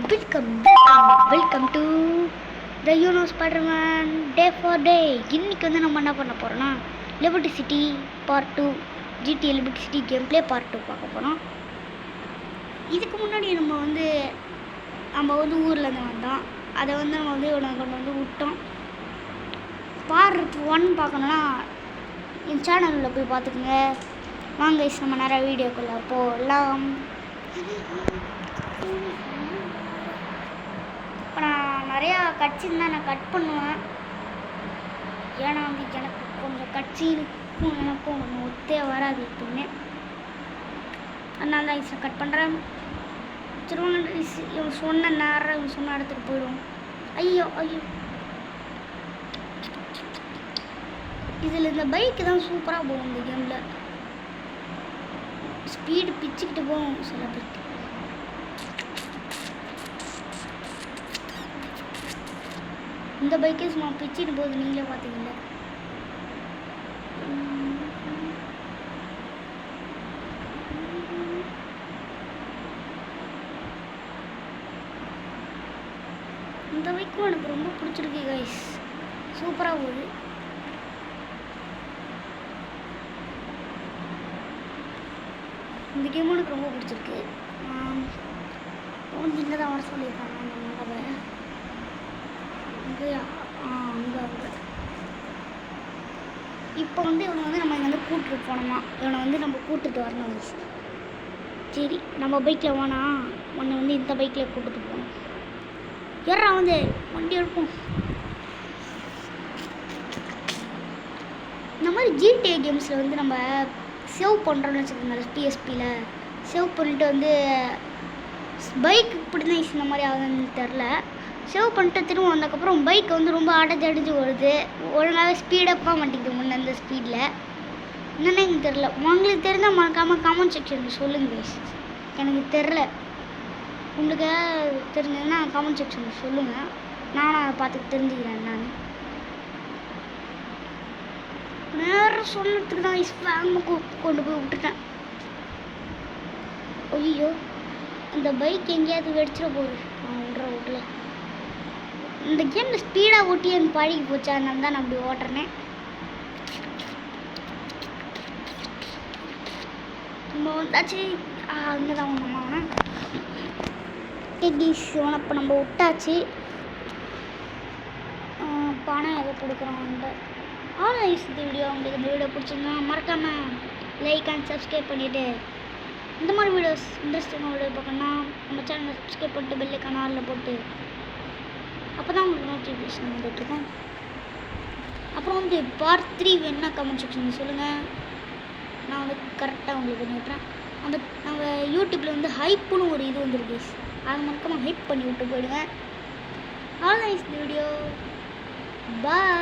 Welcome to the Uno Spiderman day for day. இன்னைக்கு வந்து நம்ம என்ன பண்ண போகிறோம்னா liberty city part 2 GTA liberty city game play part 2 பார்க்க போகிறோம். இதுக்கு முன்னாடி நம்ம வந்து ஊர்லேருந்து வந்தோம். அதை வந்து நம்ம வந்து இவனை கொண்டு வந்து விட்டோம். பார்ட் 1 பார்க்கணுன்னா என் சேனலில் போய் பார்த்துக்குங்க. வாங்க நம்ம நிறைய வீடியோக்குள்ளே போகலாம். இப்போ நான் நிறையா கட்சின்னு தான் நான் கட் பண்ணுவேன். ஏன்னா வந்து எனக்கு கொஞ்சம் கட்சிக்கும் எனக்கும் கொஞ்சம் ஒத்தே வராது எப்பவுமே. அதனால தான் இதை கட் பண்ணுறேன். சரி இவன் சொன்ன நேரம் இவன் சொன்ன இடத்துக்கு போயிடுவோம். ஐயோ இதில் இந்த பைக்கு தான் சூப்பராக போகும். இந்த கேமில் ஸ்பீடு பிச்சுக்கிட்டு போகும் சில பேருக்கு. இந்த பைக்கே சும்மா பிச்சுட்டு போகுது, நீங்களே பார்த்தீங்கல்ல. இந்த பைக்கும் எனக்கு ரொம்ப பிடிச்சிருக்கு கைஸ், சூப்பராக போகுது. இந்த கேமும் எனக்கு ரொம்ப பிடிச்சிருக்கு. இங்கே தான் வர சொல்லியிருக்காங்க அங்கே இப்போ வந்து இவனை வந்து நம்ம இங்கே வந்து கூப்பிட்டு போனோமா, இவனை வந்து நம்ம கூப்பிட்டுட்டு வரணும். சரி நம்ம பைக்கில் வேணா உன்னை வந்து இந்த பைக்கில் கூப்பிட்டு போகணும். ஏறா வந்து வண்டி எடுப்போம். இந்த மாதிரி ஜிடிஏ கேம்ஸில் வந்து நம்ம சேவ் பண்ணுறோன்னு வச்சுக்கோங்க. டிஎஸ்பியில் சேவ் பண்ணிவிட்டு வந்து பைக் இப்படி தான் இந்த மாதிரி ஆகுதுன்னு தெரில. சேவ் பண்ணிட்டு திரும்ப வந்ததுக்கப்புறம் பைக் வந்து ரொம்ப அடைஞ்சு வருது. ஒழுங்காகவே ஸ்பீடப்பாக மாட்டேங்குது முன்ன அந்த ஸ்பீடில். என்னென்னு எனக்கு தெரில. உங்களுக்கு தெரிந்தால் மறக்காமல் கமெண்ட் செக்ஷனில் சொல்லுங்கள். எனக்கு தெரில, உங்களுக்கு தெரிஞ்சதுன்னா கமெண்ட் செக்ஷனில் சொல்லுங்கள். நானும் அதை பார்த்து தெரிஞ்சுக்கிறேன். நான் நேரம் சொன்னதுக்கு தான் ஸ்பேமுக்கு கொண்டு போய் விட்டுட்டேன். ஐயோ அந்த பைக் எங்கேயாவது வெடிச்சிட போகுது. நான் விட்ற வீட்டில் இந்த கேமில் ஸ்பீடாக ஓட்டி என் பழகி போச்சா, அதனால தான் நான் அப்படி ஓட்டுறேன். நம்ம வந்தாச்சு. அங்கே தான் ஒன்றுமா டெடிஸ் இப்போ நம்ம விட்டாச்சு. பணம் எதை கொடுக்குறோம். இந்த வீடியோ உங்களுக்கு இந்த வீடியோ பிடிச்சிருந்தா மறக்காமல் லைக் அண்ட் சப்ஸ்கிரைப் பண்ணிவிட்டு இந்த மாதிரி வீடியோஸ் இன்ட்ரெஸ்டிங்காக வீடியோ பார்க்கணுன்னா நம்ம சேனலை சப்ஸ்கிரைப் பண்ணிட்டு பெல் ஐக்கான் ஆல்ல போட்டு அப்போ தான் உங்களுக்கு நோட்டிஃபிகேஷன் வந்துட்டுருக்கோம். அப்புறம் வந்து பார்ட் 3 வேணுன்னா கமெண்ட் செக்ஷனில் சொல்லுங்கள். நான் வந்து கரெக்டாக உங்களுக்கு பண்ணிவிட்றேன். அந்த நம்ம யூடியூப்பில் வந்து ஹைப்புன்னு ஒரு இது வந்துருக்கு. அது மறக்காமல் ஹைப் பண்ணி விட்டு போயிடுவேன். All nice video. பாய்.